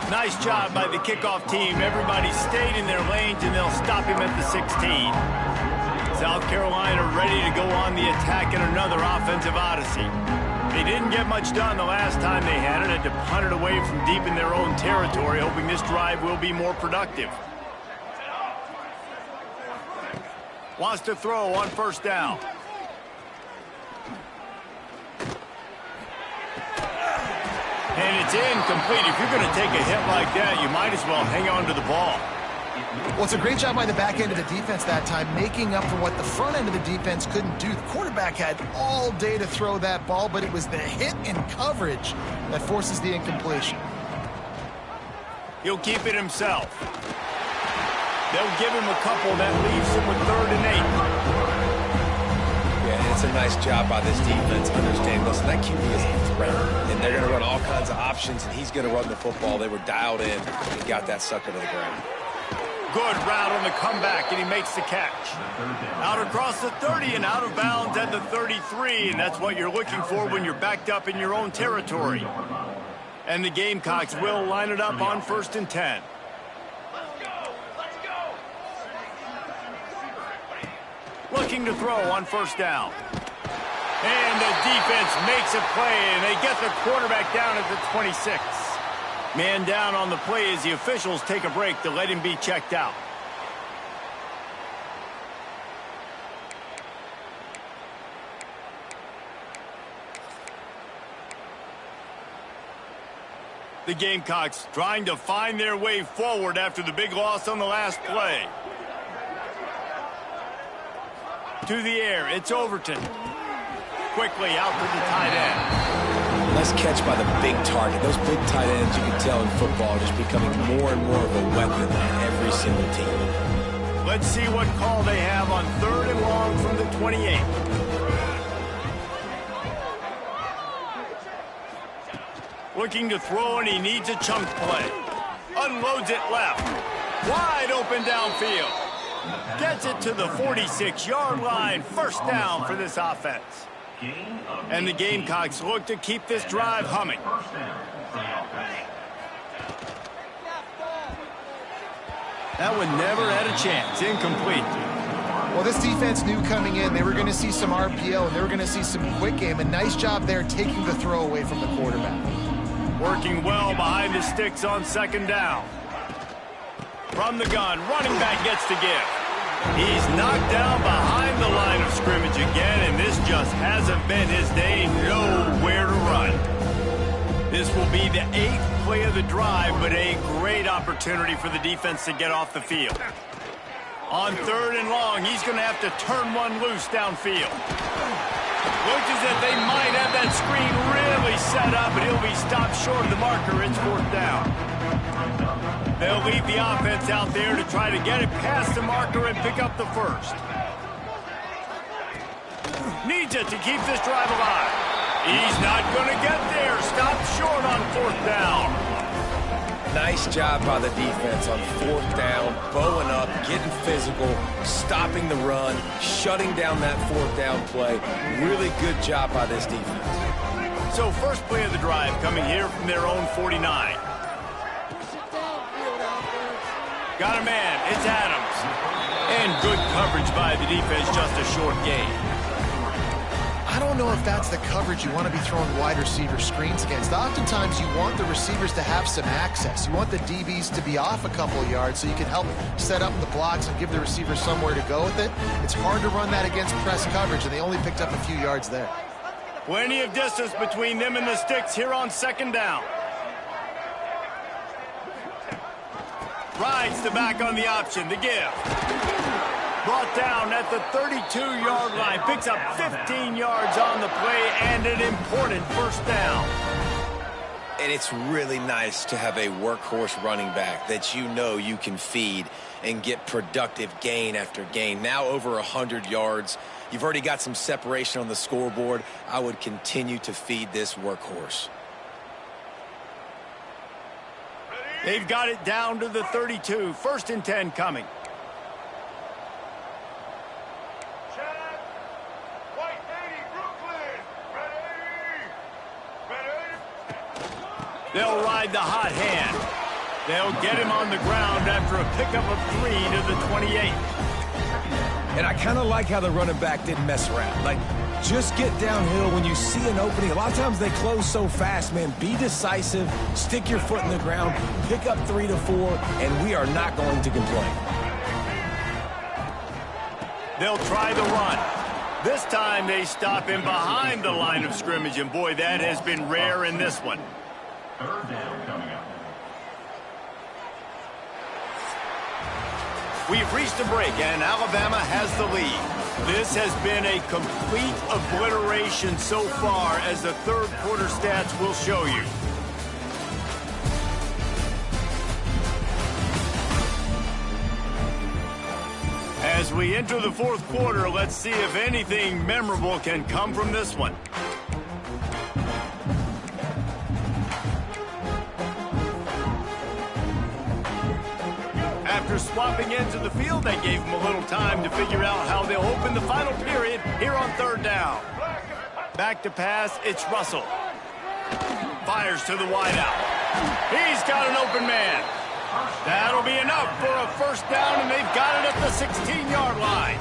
Nice job by the kickoff team. Everybody stayed in their lanes, and they'll stop him at the 16. South Carolina ready to go on the attack in another offensive odyssey. They didn't get much done the last time they had it. Had to punt it away from deep in their own territory, hoping this drive will be more productive. Wants to throw on 1st down. And it's incomplete. If you're going to take a hit like that, you might as well hang on to the ball. Well, it's a great job by the back end of the defense that time, making up for what the front end of the defense couldn't do. The quarterback had all day to throw that ball, but it was the hit and coverage that forces the incompletion. He'll keep it himself. They'll give him a couple that leaves him with 3rd and 8. Yeah, it's a nice job by this defense understanding, listen, that QB is a threat, and they're going to run all kinds of options, and he's going to run the football. They were dialed in and got that sucker to the ground. Good route on the comeback, and he makes the catch. Out across the 30 and out of bounds at the 33, and that's what you're looking for when you're backed up in your own territory. And the Gamecocks will line it up on 1st and 10. Looking to throw on 1st down. And the defense makes a play, and they get the quarterback down at the 26. Man down on the play as the officials take a break to let him be checked out. The Gamecocks trying to find their way forward after the big loss on the last play. To the air, it's Overton. Quickly out to the tight end. Nice catch by the big target. Those big tight ends, you can tell in football, are just becoming more and more of a weapon on every single team. Let's see what call they have on 3rd and long from the 28. Looking to throw, and he needs a chunk play. Unloads it left. Wide open downfield. Gets it to the 46-yard line. First down for this offense. And the Gamecocks look to keep this drive humming. That one never had a chance. Incomplete. Well, this defense knew coming in they were going to see some RPO and they were going to see some quick game. A nice job there taking the throw away from the quarterback. Working well behind the sticks on second down. From the gun, running back gets the give. He's knocked down behind the line of scrimmage again, and this just hasn't been his day. Nowhere to run. This will be the 8th play of the drive, but a great opportunity for the defense to get off the field. On 3rd and long, he's going to have to turn one loose downfield. Looks as if they might have that screen really set up, but he'll be stopped short of the marker. It's 4th down. They'll leave the offense out there to try to get it past the marker and pick up the first. Needs it to keep this drive alive. He's not going to get there. Stopped short on 4th down. Nice job by the defense on 4th down, bowing up, getting physical, stopping the run, shutting down that 4th down play. Really good job by this defense. So first play of the drive coming here from their own 49. Got a man. It's Adams. And good coverage by the defense, just a short gain. I don't know if that's the coverage you want to be throwing wide receiver screens against. Oftentimes, you want the receivers to have some access. You want the DBs to be off a couple of yards so you can help set up the blocks and give the receivers somewhere to go with it. It's hard to run that against press coverage, and they only picked up a few yards there. Plenty of distance between them and the sticks here on second down. Rides the back on the option, the give. Brought down at the 32-yard line. Picks up 15 yards on the play and an important first down. And it's really nice to have a workhorse running back that you know you can feed and get productive gain after gain. Now over 100 yards. You've already got some separation on the scoreboard. I would continue to feed this workhorse. They've got it down to the 32. 1st and 10 coming. They'll ride the hot hand. They'll get him on the ground after a pickup of 3 to the 28. And I kind of like how the running back didn't mess around. Like, just get downhill when you see an opening. A lot of times they close so fast, man. Be decisive, stick your foot in the ground, pick up 3 to 4, and we are not going to complain. They'll try the run. This time they stop him behind the line of scrimmage, and boy, that has been rare in this one. 3rd down coming up. We've reached a break, and Alabama has the lead. This has been a complete obliteration so far, as the third quarter stats will show you. As we enter the 4th quarter, let's see if anything memorable can come from this one. After swapping into the field, that gave them a little time to figure out how they'll open the final period here on 3rd down. Back to pass, it's Russell. Fires to the wideout. He's got an open man. That'll be enough for a first down, and they've got it at the 16-yard line.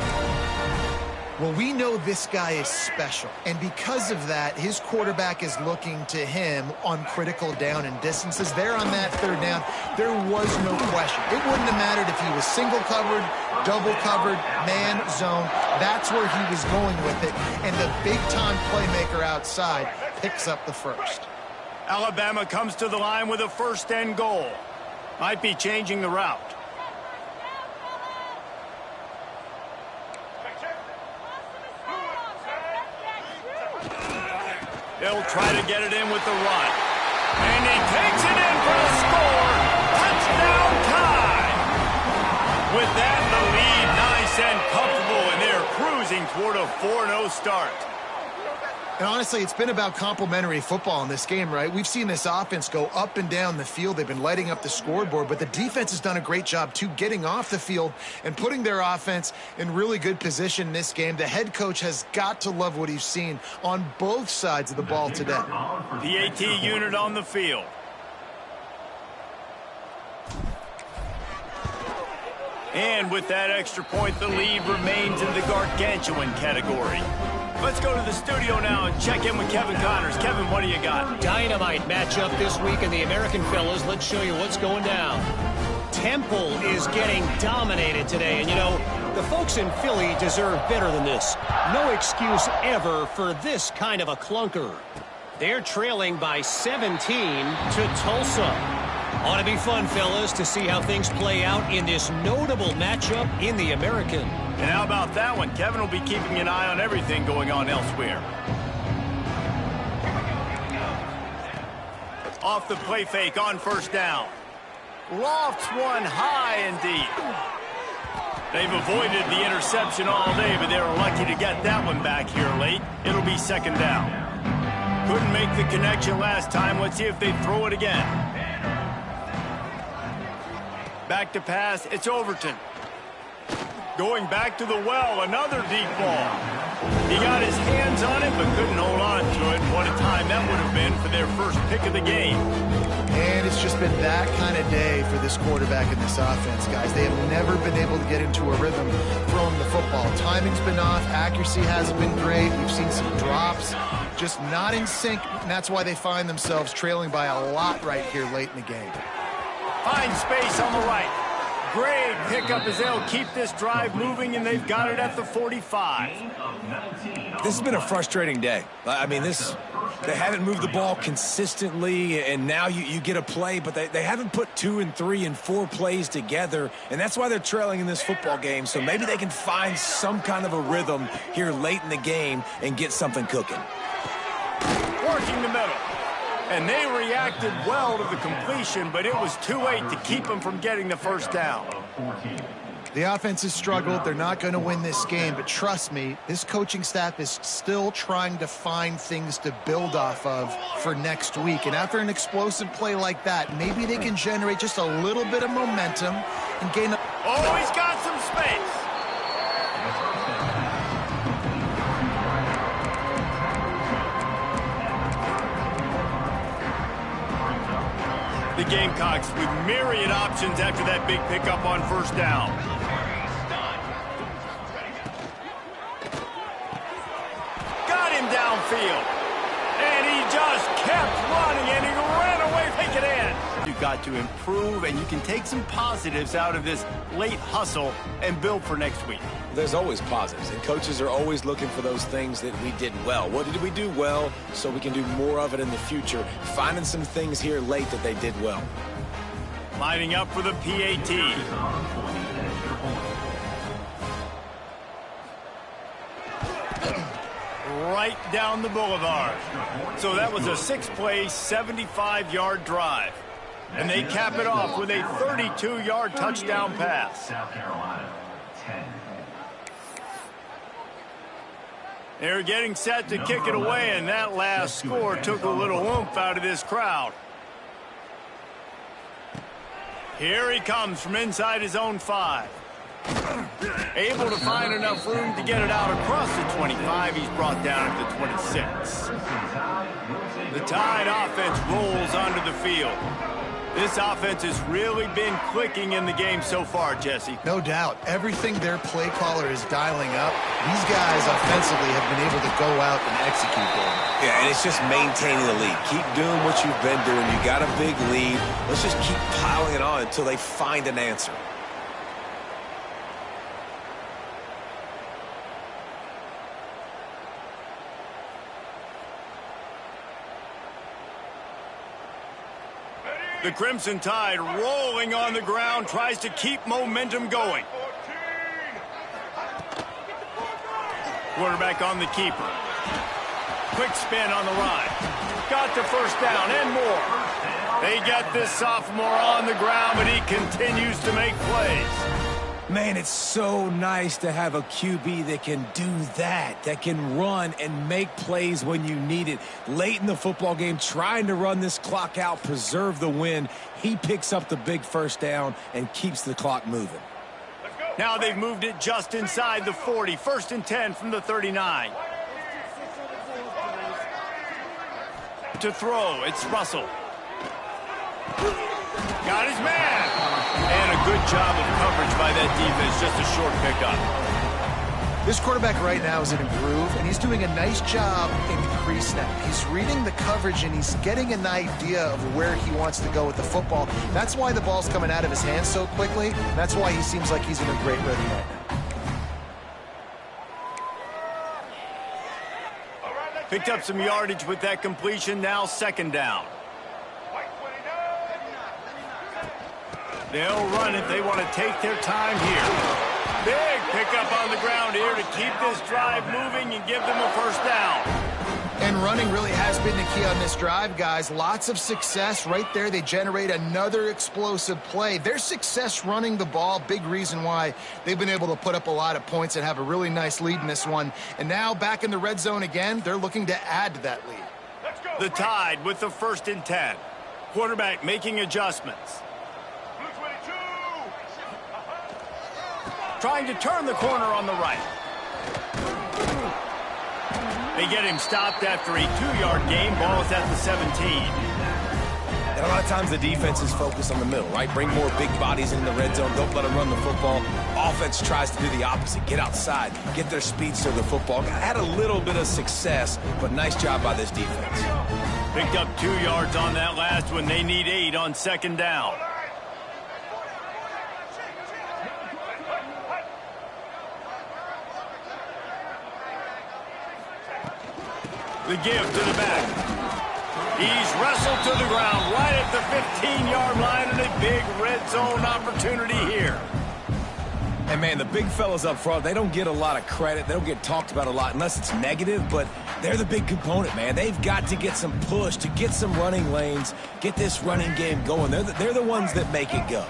Well, we know this guy is special, and because of that, his quarterback is looking to him on critical down and distances. There on that 3rd down, there was no question. It wouldn't have mattered if he was single covered, double covered, man, zone. That's where he was going with it, and the big-time playmaker outside picks up the first. Alabama comes to the line with a 1st and goal. Might be changing the route. They'll try to get it in with the run. And he takes it in for the score. Touchdown tie. With that, the lead nice and comfortable, and they're cruising toward a 4-0 start. And honestly, it's been about complementary football in this game, right? We've seen this offense go up and down the field. They've been lighting up the scoreboard, but the defense has done a great job, too, getting off the field and putting their offense in really good position in this game. The head coach has got to love what he's seen on both sides of the ball today. PAT unit on the field. And with that extra point, the lead remains in the gargantuan category. Let's go to the studio now and check in with Kevin Connors. Kevin, what do you got? Dynamite matchup this week in the American, fellas. Let's show you what's going down. Temple is getting dominated today. And, you know, the folks in Philly deserve better than this. No excuse ever for this kind of a clunker. They're trailing by 17 to Tulsa. Ought to be fun, fellas, to see how things play out in this notable matchup in the American. And how about that one? Kevin will be keeping an eye on everything going on elsewhere. Off the play fake on first down. Lofts one high and deep. They've avoided the interception all day, but they were lucky to get that one back here late. It'll be second down. Couldn't make the connection last time. Let's see if they throw it again. Back to pass, it's Overton. Going back to the well, another deep ball. He got his hands on it, but couldn't hold on to it. What a time that would have been for their first pick of the game. And it's just been that kind of day for this quarterback in this offense, guys. They have never been able to get into a rhythm throwing the football. Timing's been off, accuracy hasn't been great. We've seen some drops, just not in sync, and that's why they find themselves trailing by a lot right here late in the game. Finds space on the right. Great pickup as they'll keep this drive moving, and they've got it at the 45. This has been a frustrating day. I mean, they haven't moved the ball consistently, and now you get a play, but they haven't put 2 and 3 and 4 plays together, and that's why they're trailing in this football game. So maybe they can find some kind of a rhythm here late in the game and get something cooking. Working the middle. And they reacted well to the completion, but it was too late to keep them from getting the first down. The offense has struggled. They're not going to win this game, but trust me, this coaching staff is still trying to find things to build off of for next week. And after an explosive play like that, maybe they can generate just a little bit of momentum and gain a... Oh, he's got some space. The Gamecocks with myriad options after that big pickup on first down. Got him downfield. And he just kept running, and he ran away, take it in. You've got to improve, and you can take some positives out of this late hustle and build for next week. There's always positives, and coaches are always looking for those things that we did well. What did we do well so we can do more of it in the future? Finding some things here late that they did well. Lining up for the PAT. Right down the boulevard. So that was a 6-play, 75-yard drive. And they cap it off with a 32-yard touchdown pass. South Carolina, 10. They're getting set to kick it away, and that last score took a little oomph out of this crowd. Here he comes from inside his own 5. Able to find enough room to get it out across the 25. He's brought down at the 26. The Tide offense rolls onto the field. This offense has really been clicking in the game so far, Jesse. No doubt. Everything their play caller is dialing up, these guys offensively have been able to go out and execute them. Yeah, and it's just maintaining the lead. Keep doing what you've been doing. You got a big lead. Let's just keep piling it on until they find an answer. The Crimson Tide rolling on the ground, tries to keep momentum going. Quarterback on the keeper. Quick spin on the ride. Got the first down and more. They get this sophomore on the ground, but he continues to make plays. Man, it's so nice to have a QB that can do that can run and make plays when you need it. Late in the football game, trying to run this clock out, preserve the win. He picks up the big first down and keeps the clock moving. Now they've moved it just inside the 40. 1st and 10 from the 39. To throw, it's Russell. Got his man. And a good job of coverage by that defense. Just a short pickup. This quarterback right now is in a groove, and he's doing a nice job in pre-snap. He's reading the coverage, and he's getting an idea of where he wants to go with the football. That's why the ball's coming out of his hands so quickly. That's why he seems like he's in a great rhythm right now. Picked up some yardage with that completion. Now 2nd down. They'll run it. They want to take their time here. Big pickup on the ground here to keep this drive moving and give them a 1st down. And running really has been the key on this drive, guys. Lots of success right there. They generate another explosive play. Their success running the ball, big reason why they've been able to put up a lot of points and have a really nice lead in this one. And now back in the red zone again, they're looking to add to that lead. The Tide with the 1st and 10. Quarterback making adjustments. Trying to turn the corner on the right. They get him stopped after a 2-yard gain. Ball is at the 17. And a lot of times the defense is focused on the middle, right? Bring more big bodies in the red zone. Don't let them run the football. Offense tries to do the opposite. Get outside. Get their speed to the football. Had a little bit of success, but nice job by this defense. Picked up 2 yards on that last one. They need 8 on 2nd down. The give to the back. He's wrestled to the ground right at the 15-yard line, and a big red zone opportunity here. And, man, the big fellas up front, they don't get a lot of credit. They don't get talked about a lot unless it's negative, but they're the big component, man. They've got to get some push, to get some running lanes, get this running game going. They're the ones that make it go.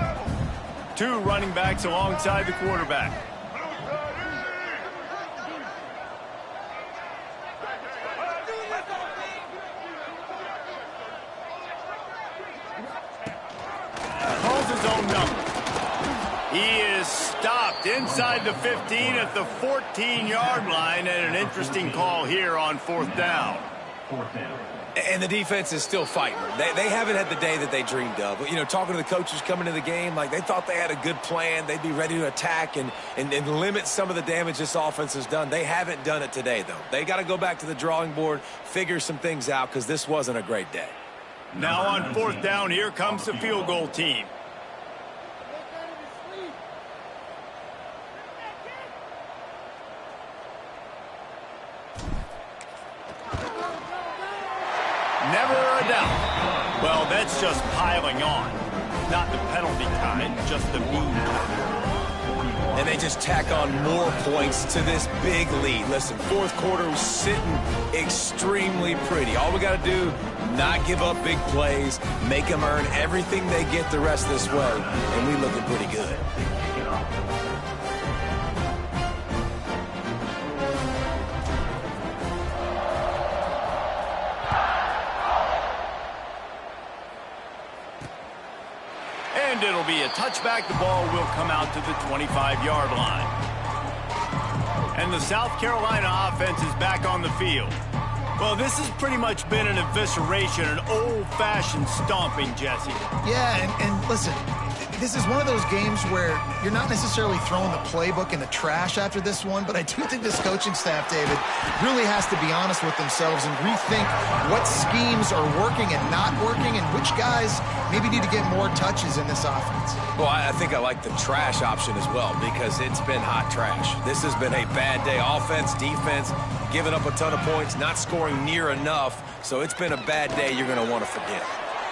2 running backs alongside the quarterback. He is stopped inside the 15 at the 14-yard line, and an interesting call here on 4th down. And the defense is still fighting. They haven't had the day that they dreamed of. You know, talking to the coaches coming to the game, like they thought they had a good plan. They'd be ready to attack and limit some of the damage this offense has done. They haven't done it today, though. They got to go back to the drawing board, figure some things out, because this wasn't a great day. Now on 4th down, here comes the field goal team. Never a doubt. Well, that's just piling on. Not the penalty kind, just the mean kind. And they just tack on more points to this big lead. Listen, 4th quarter was sitting extremely pretty. All we got to do, not give up big plays, make them earn everything they get the rest of this way, and we looking pretty good. And it'll be a touchback. The ball will come out to the 25-yard line. And the South Carolina offense is back on the field. Well, this has pretty much been an evisceration, an old-fashioned stomping, Jesse. Yeah, and listen, this is one of those games where you're not necessarily throwing the playbook in the trash after this one, but I do think this coaching staff, David, really has to be honest with themselves and rethink what schemes are working and not working and which guys maybe need to get more touches in this offense. Well, I think I like the trash option as well because it's been hot trash. This has been a bad day. Offense, defense, giving up a ton of points, not scoring near enough. So it's been a bad day you're going to want to forget.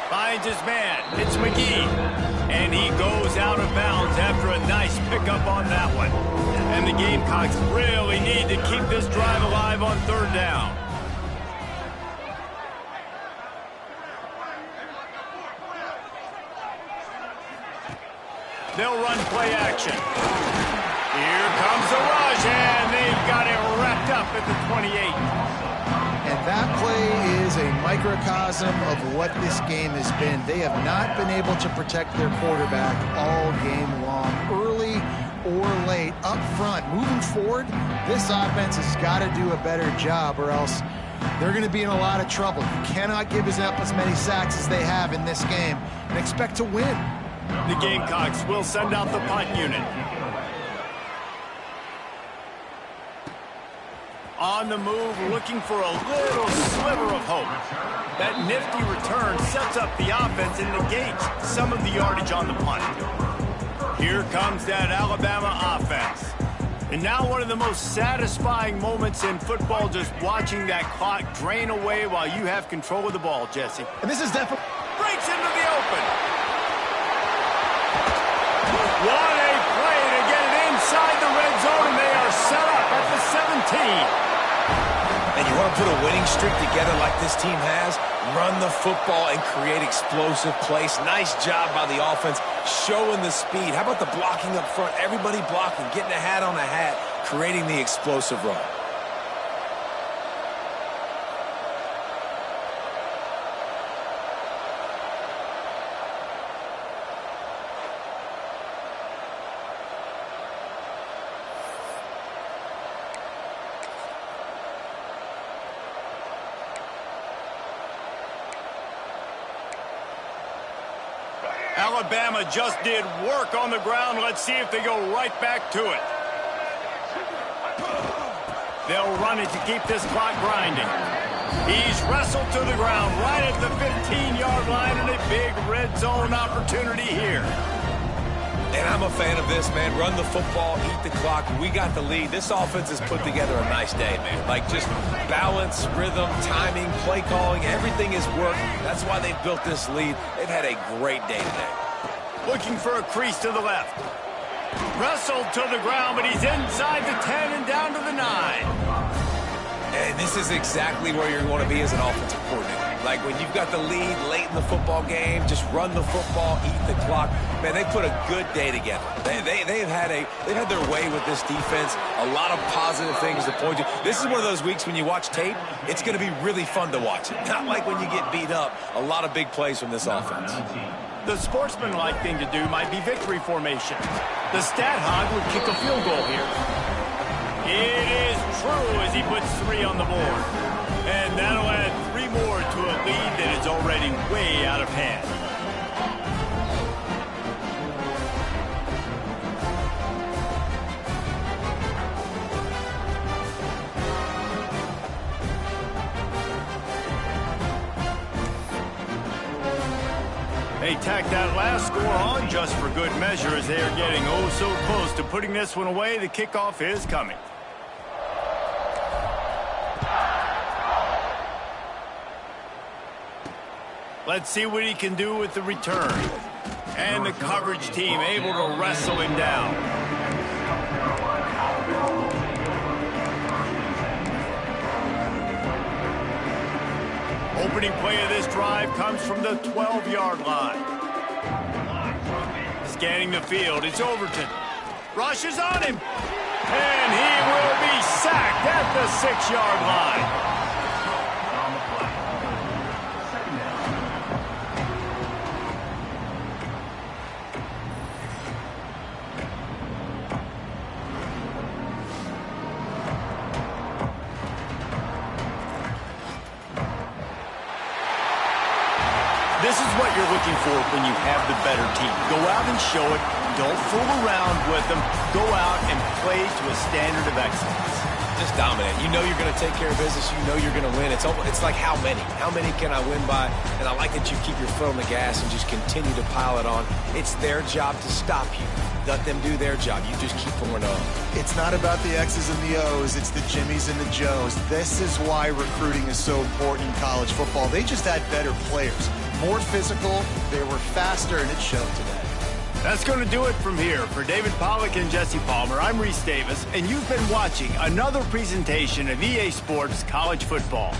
Finds his man. It's McGee. And he goes out of bounds after a nice pickup on that one. And the Gamecocks really need to keep this drive alive on 3rd down. They'll run play action. Here comes the rush, and they've got it wrapped up at the 28. And that play is a microcosm of what this game has been. They have not been able to protect their quarterback all game long, early or late, up front. Moving forward, this offense has got to do a better job, or else they're going to be in a lot of trouble. You cannot give up as many sacks as they have in this game and expect to win. The Gamecocks will send out the punt unit. On the move, looking for a little sliver of hope. That nifty return sets up the offense and negates some of the yardage on the punt. Here comes that Alabama offense. And now one of the most satisfying moments in football, just watching that clock drain away while you have control of the ball, Jesse. And this is definitely... Breaks into the open. What a play to get it inside the red zone, and they are set up at the 17. And you want to put a winning streak together like this team has? Run the football and create explosive plays. Nice job by the offense, showing the speed. How about the blocking up front? Everybody blocking, getting a hat on a hat, creating the explosive run. Alabama just did work on the ground. Let's see if they go right back to it. They'll run it to keep this clock grinding. He's wrestled to the ground right at the 15-yard line, and a big red zone opportunity here. And I'm a fan of this, man. Run the football, eat the clock. We got the lead. This offense has put together a nice day, man. Like, just balance, rhythm, timing, play calling, everything has worked. That's why they've built this lead. They've had a great day today. Looking for a crease to the left. Wrestled to the ground, but he's inside the 10 and down to the 9. And this is exactly where you want to be as an offensive coordinator. Like, when you've got the lead late in the football game, just run the football, eat the clock. Man, they put a good day together. They've had their way with this defense. A lot of positive things to point to. This is one of those weeks when you watch tape, it's going to be really fun to watch it. Not like when you get beat up. A lot of big plays from this offense. The sportsmanlike thing to do might be victory formation. The stat hog would kick a field goal here. It is true as he puts 3 on the board. And that'll add 3 more to a lead that is already way out of hand. They tack that last score on just for good measure as they are getting oh so close to putting this one away. The kickoff is coming. Let's see what he can do with the return. And the coverage team able to wrestle him down. Opening play of this drive comes from the 12-yard line. Scanning the field, it's Overton. Rushes on him. And he will be sacked at the 6-yard line. This is what you're looking for when you have the better team. Go out and show it. Don't fool around with them. Go out and play to a standard of excellence. Just dominate. You know you're going to take care of business. You know you're going to win. It's like how many? How many can I win by? And I like that you keep your foot on the gas and just continue to pile it on. It's their job to stop you. Let them do their job. You just keep pouring on. It's not about the X's and the O's. It's the Jimmies and the Joes. This is why recruiting is so important in college football. They just had better players. More physical, they were faster, and it showed today. That's going to do it from here. For David Pollack and Jesse Palmer, I'm Reese Davis, and you've been watching another presentation of EA Sports College Football.